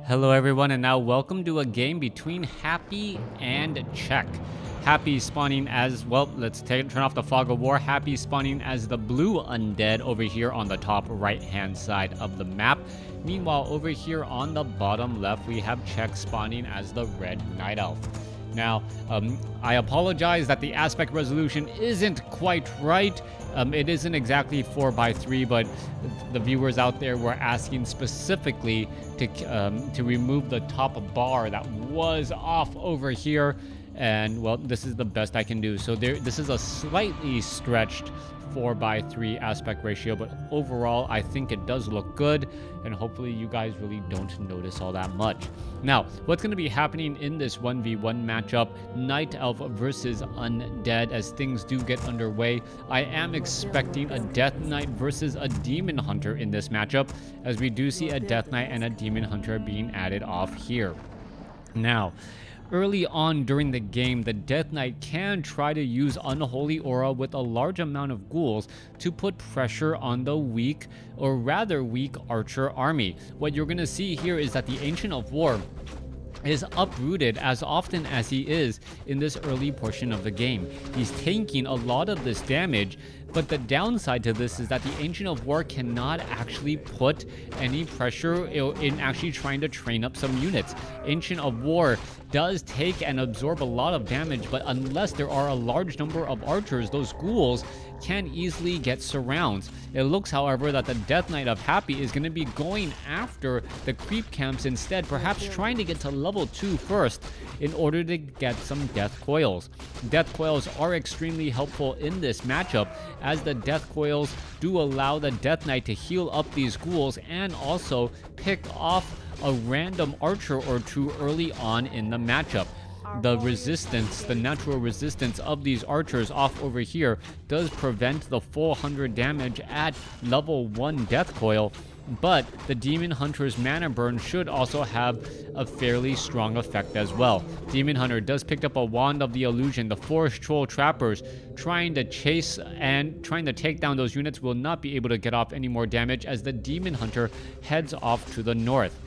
Hello everyone, and now welcome to a game between Happy and Check. Happy spawning as, well, let's turn off the fog of war. Happy spawning as the blue undead over here on the top right hand side of the map. Meanwhile, over here on the bottom left, we have Check spawning as the red night elf. Now, I apologize that the aspect resolution isn't quite right. It isn't exactly 4:3, but the viewers out there were asking specifically to remove the top bar that was off over here. And, well, this is the best I can do. So this is a slightly stretched 4:3 aspect ratio, but overall, I think it does look good, and hopefully you guys really don't notice all that much. Now, what's going to be happening in this 1v1 matchup, Night Elf versus Undead, as things do get underway, I am expecting a Death Knight versus a Demon Hunter in this matchup, as we do see a Death Knight and a Demon Hunter being added off here. Now, early on during the game, the Death Knight can try to use Unholy Aura with a large amount of ghouls to put pressure on the weak, or rather weak, Archer army. What you're going to see here is that the Ancient of War is uprooted as often as he is in this early portion of the game. He's tanking a lot of this damage, but the downside to this is that the Ancient of War cannot actually put any pressure in actually trying to train up some units. Ancient of War does take and absorb a lot of damage, but unless there are a large number of archers, those ghouls can easily get surrounds. It looks, however, that the Death Knight of Happy is going to be going after the creep camps instead, perhaps trying to get to level 2 first in order to get some death coils. Death coils are extremely helpful in this matchup, as the death coils do allow the Death Knight to heal up these ghouls and also pick off a random archer or two early on in the matchup. The resistance, the natural resistance of these archers off over here does prevent the full 100 damage at level 1 death coil, but the Demon Hunter's mana burn should also have a fairly strong effect as well. Demon Hunter does pick up a Wand of the Illusion. The Forest Troll Trappers trying to chase and trying to take down those units will not be able to get off any more damage as the Demon Hunter heads off to the north.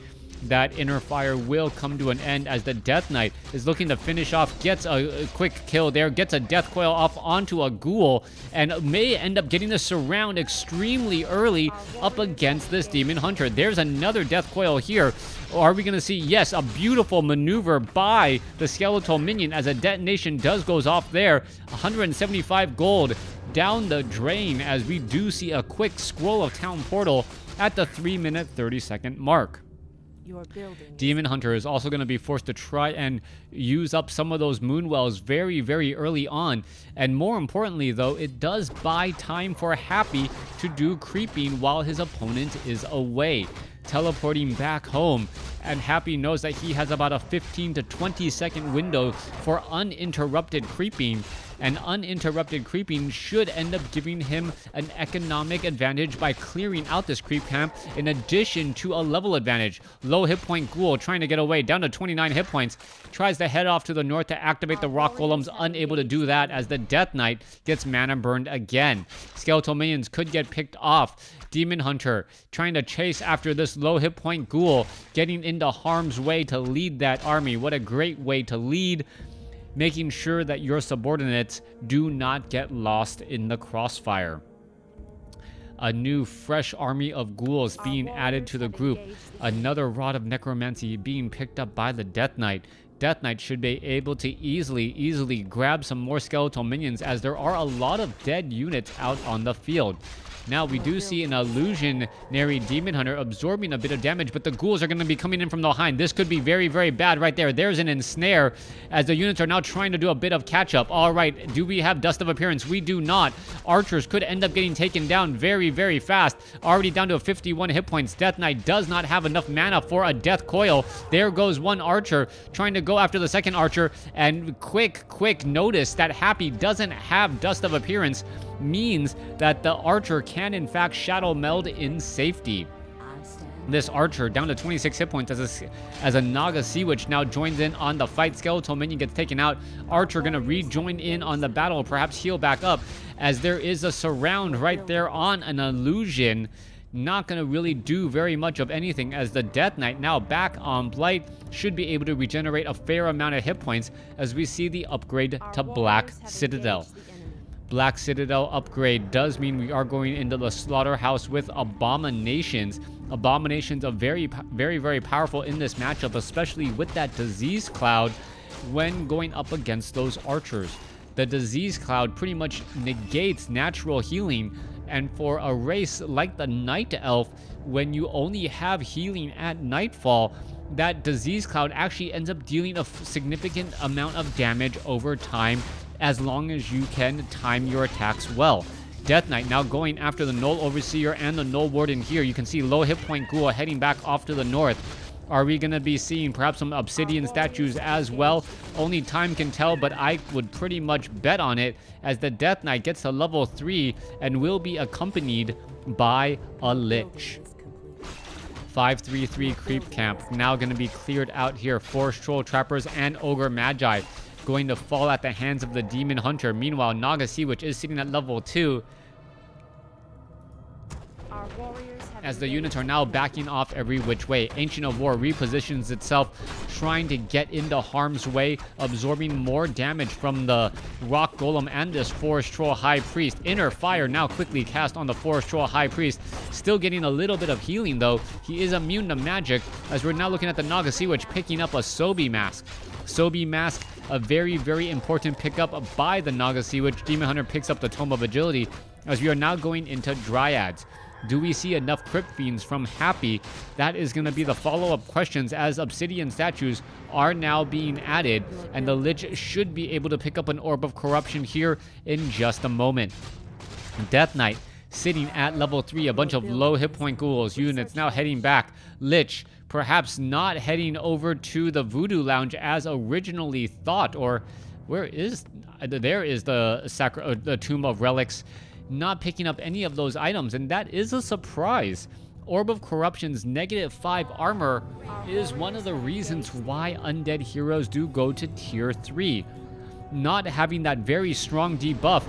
That inner fire will come to an end as the Death Knight is looking to finish off, gets a quick kill there, gets a death coil off onto a ghoul, and may end up getting the surround extremely early up against this Demon Hunter. There's another death coil here. Are we going to see? Yes, a beautiful maneuver by the skeletal minion as a detonation goes off there. 175 gold down the drain as we do see a quick scroll of Town Portal at the 3-minute 30-second mark. Demon Hunter is also going to be forced to try and use up some of those Moonwells very, very early on. And more importantly, though, it does buy time for Happy to do creeping while his opponent is away, teleporting back home. And Happy knows that he has about a 15 to 20 second window for uninterrupted creeping. And uninterrupted creeping should end up giving him an economic advantage by clearing out this creep camp, in addition to a level advantage. Low hit point ghoul trying to get away, down to 29 hit points. Tries to head off to the north to activate the rock golems, unable to do that as the Death Knight gets mana burned again. Skeletal minions could get picked off. Demon Hunter trying to chase after this low hit point ghoul, getting into harm's way to lead that army. What a great way to lead, making sure that your subordinates do not get lost in the crossfire. A new fresh army of ghouls being added to the group. Another Rod of Necromancy being picked up by the Death Knight. Death Knight should be able to easily grab some more skeletal minions, as there are a lot of dead units out on the field. Now, we do see an illusionary Demon Hunter absorbing a bit of damage, but the ghouls are going to be coming in from behind. This could be very, very bad right there. There's an ensnare as the units are now trying to do a bit of catch-up. All right, do we have Dust of Appearance? We do not. Archers could end up getting taken down very, very fast. Already down to 51 hit points. Death Knight does not have enough mana for a death coil. There goes one archer trying to go after the second archer, and quick notice that Happy doesn't have Dust of Appearance means that the archer can in fact shadow meld in safety. This archer down to 26 hit points as a Naga Sea Witch now joins in on the fight. Skeletal minion gets taken out. Archer gonna rejoin in on the battle, perhaps heal back up, as there is a surround right there on an illusion. not going to really do very much of anything, as the Death Knight now back on Blight should be able to regenerate a fair amount of hit points as we see the upgrade to Black Citadel. Black Citadel upgrade does mean we are going into the slaughterhouse with Abominations. Abominations are very powerful in this matchup, especially with that disease cloud when going up against those archers. The disease cloud pretty much negates natural healing, and for a race like the Night Elf, when you only have healing at nightfall, that disease cloud actually ends up dealing a significant amount of damage over time, as long as you can time your attacks well. Death Knight now going after the Null Overseer and the Null Warden here. You can see low hit point Ghoul heading back off to the north. Are we going to be seeing perhaps some Obsidian statues as well? Only time can tell, but I would pretty much bet on it, as the Death Knight gets to level 3 and will be accompanied by a Lich. 533 Creep Camp now going to be cleared out here. Forest Troll Trappers and Ogre Magi going to fall at the hands of the Demon Hunter. Meanwhile, Naga Sea Witch is sitting at level 2. As the units are now backing off every which way. Ancient of War repositions itself, trying to get into harm's way, absorbing more damage from the Rock Golem and this Forest Troll High Priest. Inner Fire now quickly cast on the Forest Troll High Priest. Still getting a little bit of healing though. He is immune to magic, as we're now looking at the Naga Sea Witch picking up a Sobi Mask. Sobi Mask, a very important pickup by the Naga Sea Witch. Demon Hunter picks up the Tome of Agility, as we are now going into Dryads. Do we see enough Crypt Fiends from Happy? That is going to be the follow-up questions, as Obsidian statues are now being added, and the Lich should be able to pick up an Orb of Corruption here in just a moment. Death Knight sitting at level 3, a bunch of low hit point ghouls. Units now heading back. Lich perhaps not heading over to the Voodoo Lounge as originally thought, or where is... there is the Tomb of Relics. Not picking up any of those items, and that is a surprise. Orb of Corruption's -5 armor is one of the reasons why Undead heroes do go to tier 3. Not having that very strong debuff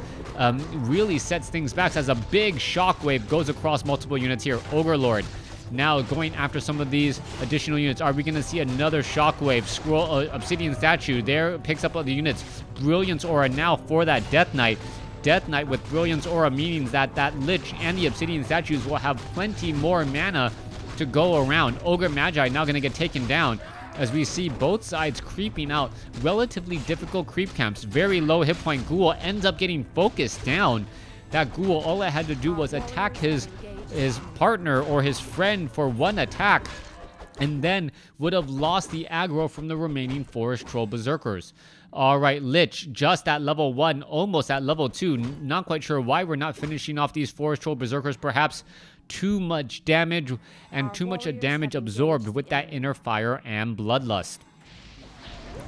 really sets things back, as a big shockwave goes across multiple units here. Ogre Lord now going after some of these additional units. Are we going to see another shockwave? Obsidian statue there picks up the units. Brilliance Aura now for that Death Knight. Death Knight with Brilliance Aura, meaning that Lich and the Obsidian statues will have plenty more mana to go around. Ogre Magi now going to get taken down, as we see both sides creeping out. Relatively difficult creep camps. Very low hit point Ghoul ends up getting focused down. That Ghoul, all it had to do was attack his partner or his friend for one attack, and then would have lost the aggro from the remaining Forest Troll Berserkers. Alright, Lich just at level 1, almost at level 2. Not quite sure why we're not finishing off these Forest Troll Berserkers. Perhaps too much damage, and too much damage absorbed with that Inner Fire and Bloodlust.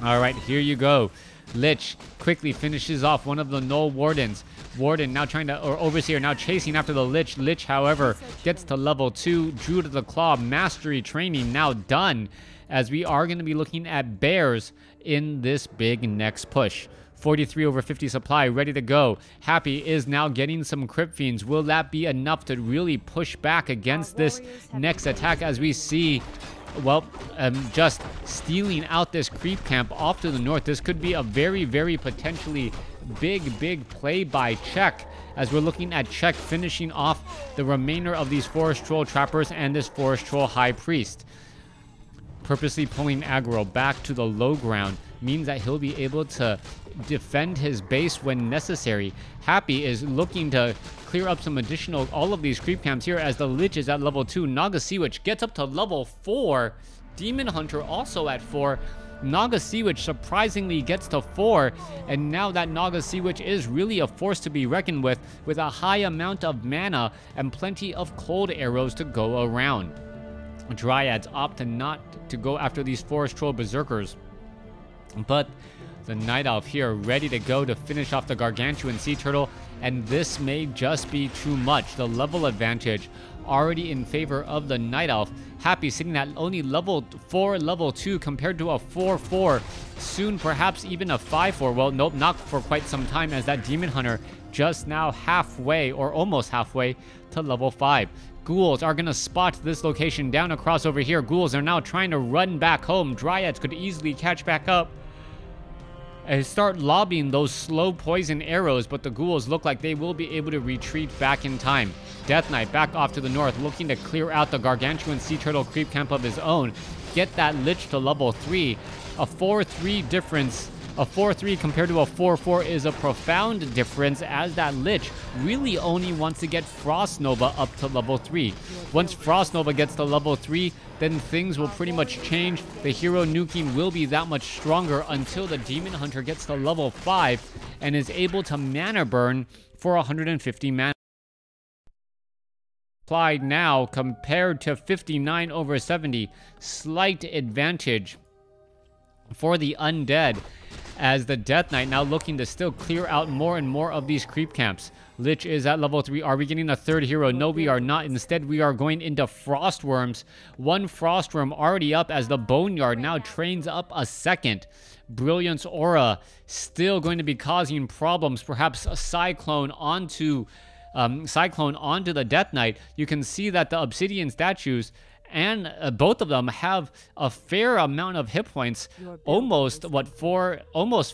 Alright, here you go. Lich quickly finishes off one of the Null Wardens. Warden now trying to, or Overseer now chasing after the Lich. Lich, however, gets to level 2. Druid of the Claw Mastery training now done, as we are going to be looking at bears in this big next push. 43/50 supply ready to go. Happy is now getting some Crypt Fiends. Will that be enough to really push back against this next attack, as we see, well, just stealing out this creep camp off to the north? This could be a very potentially big play by Czech, as we're looking at Czech finishing off the remainder of these Forest Troll Trappers and this Forest Troll High Priest. Purposely pulling aggro back to the low ground means that he'll be able to defend his base when necessary. Happy is looking to clear up some additional, all of these creep camps here, as the Lich is at level 2. Naga Sea Witch gets up to level 4. Demon Hunter also at 4. Naga Sea Witch surprisingly gets to 4, and now that Naga Sea Witch is really a force to be reckoned with a high amount of mana and plenty of cold arrows to go around. Dryads opt not to go after these Forest Troll Berserkers, but the Night Elf here ready to go to finish off the Gargantuan Sea Turtle, and this may just be too much. The level advantage already in favor of the Night Elf. Happy sitting at only level 4, level 2, compared to a 4/4, soon perhaps even a 5/4. Well, nope, not for quite some time, as that Demon Hunter just now halfway, or almost halfway, to level 5. Ghouls are going to spot this location down across over here. Ghouls are now trying to run back home. Dryads could easily catch back up and start lobbing those slow poison arrows, but the ghouls look like they will be able to retreat back in time. Death Knight back off to the north, looking to clear out the gargantuan sea turtle creep camp of his own. Get that Lich to level 3. A 4-3 difference. A 4-3 compared to a 4-4 is a profound difference, as that Lich really only wants to get Frost Nova up to level 3. Once Frost Nova gets to level 3, then things will pretty much change. The hero nuking will be that much stronger until the Demon Hunter gets to level 5 and is able to mana burn for 150 mana. Applied now compared to 59 over 70. Slight advantage for the Undead, as the Death Knight now looking to still clear out more and more of these creep camps. Lich is at level 3. Are we getting a third hero? No, we are not. Instead, we are going into Frost Worms. One Frost Worm already up, as the Boneyard now trains up a second. Brilliance Aura still going to be causing problems. Perhaps a Cyclone onto the Death Knight. You can see that the Obsidian statues and both of them have a fair amount of hit points, almost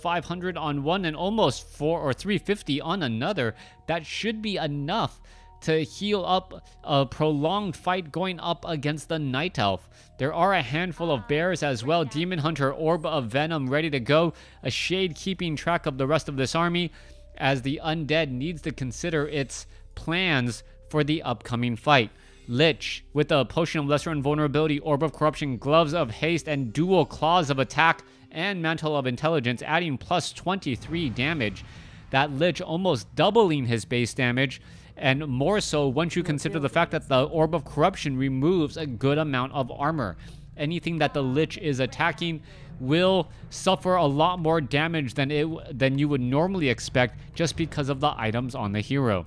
500 on one and almost 350 on another. That should be enough to heal up a prolonged fight going up against the Night Elf. There are a handful of bears as well. Demon Hunter, Orb of Venom ready to go. A Shade keeping track of the rest of this army, as the Undead needs to consider its plans for the upcoming fight. Lich with a Potion of Lesser Invulnerability, Orb of Corruption, Gloves of Haste, and Dual Claws of Attack, and Mantle of Intelligence, adding plus 23 damage. That Lich almost doubling his base damage, and more so once you consider the fact that the Orb of Corruption removes a good amount of armor. Anything that the Lich is attacking will suffer a lot more damage than you would normally expect, just because of the items on the hero.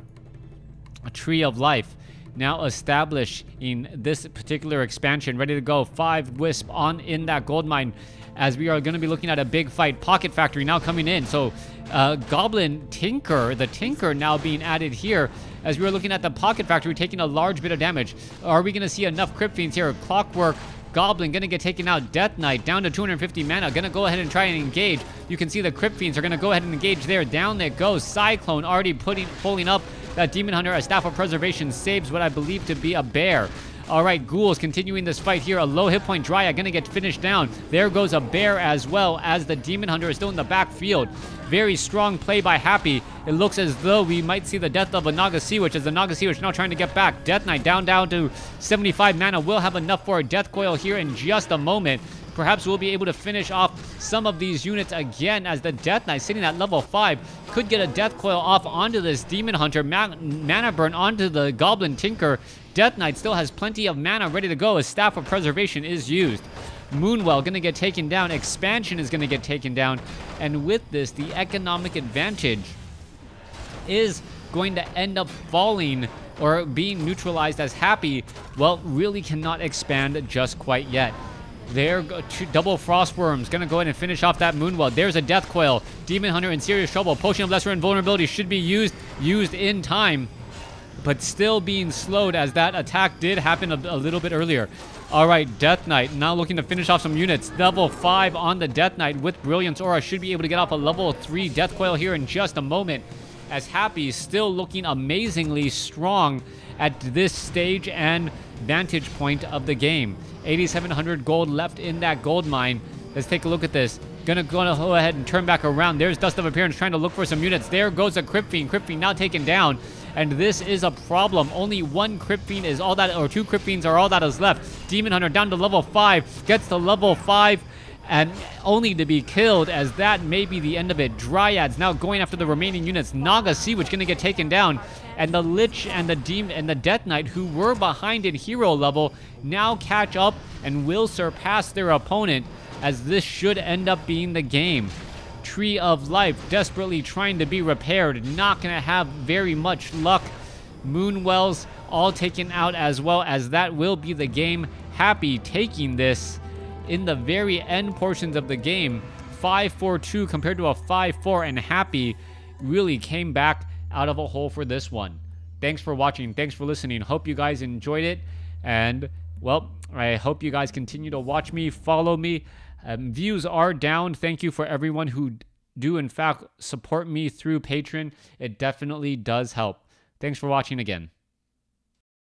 A Tree of Life now established in this particular expansion, ready to go. 5 Wisp on in that gold mine, as we are going to be looking at a big fight. Pocket Factory now coming in, so Goblin Tinker, the Tinker now being added here, as we are looking at the Pocket Factory taking a large bit of damage. Are we going to see enough Crypt Fiends here? Clockwork Goblin gonna get taken out. Death Knight down to 250 mana, gonna go ahead and try and engage. You can see the Crypt Fiends are gonna go ahead and engage there. Down there goes Cyclone, already pulling up that Demon Hunter. A Staff of Preservation saves what I believe to be a bear. Alright, Ghouls continuing this fight here. A low hit point Dryad gonna get finished down. There goes a bear as well, as the Demon Hunter is still in the backfield. Very strong play by Happy. It looks as though we might see the death of a Naga Sea Witch, as the Naga Sea Witch now trying to get back. Death Knight down to 75 mana. Will have enough for a Death Coil here in just a moment. Perhaps we'll be able to finish off some of these units again, as the Death Knight sitting at level 5 could get a Death Coil off onto this Demon Hunter. Mana burn onto the Goblin Tinker. Death Knight still has plenty of mana ready to go, as Staff of Preservation is used. Moonwell gonna get taken down. Expansion is gonna get taken down. And with this, the economic advantage is going to end up falling or being neutralized, as Happy, well, really cannot expand just quite yet. There go double Frost Worms, gonna go ahead and finish off that Moonwell. There's a Death Coil. Demon Hunter in serious trouble. Potion of Lesser Invulnerability should be used in time, but still being slowed, as that attack did happen a little bit earlier. Alright, Death Knight now looking to finish off some units. Level 5 on the Death Knight with Brilliance Aura. Should be able to get off a level 3 Death Coil here in just a moment, as Happy still looking amazingly strong at this stage and vantage point of the game. 8,700 gold left in that gold mine. Let's take a look at this. Gonna go ahead and turn back around. There's Dust of Appearance trying to look for some units. There goes a Crypt Fiend. Crypt Fiend now taken down. And this is a problem. Only one Crypt Fiend is all that, or 2 Crypt Fiends are all that is left. Demon Hunter down to level 5. Gets to level 5 and only to be killed, as that may be the end of it. Dryads now going after the remaining units. Naga Sea Witch gonna get taken down. And the Lich and the Demon and the Death Knight, who were behind in hero level, now catch up and will surpass their opponent, as this should end up being the game. Tree of Life desperately trying to be repaired. Not going to have very much luck. Moonwells all taken out as well, as that will be the game. Happy taking this in the very end portions of the game. 5-4-2 compared to a 5-4, and Happy really came back out of a hole for this one. thanks for watching. Thanks for listening. Hope you guys enjoyed it. And, well, I hope you guys continue to watch me, follow me. Views are down. Thank you for everyone who do, in fact, support me through Patreon. It definitely does help. Thanks for watching again.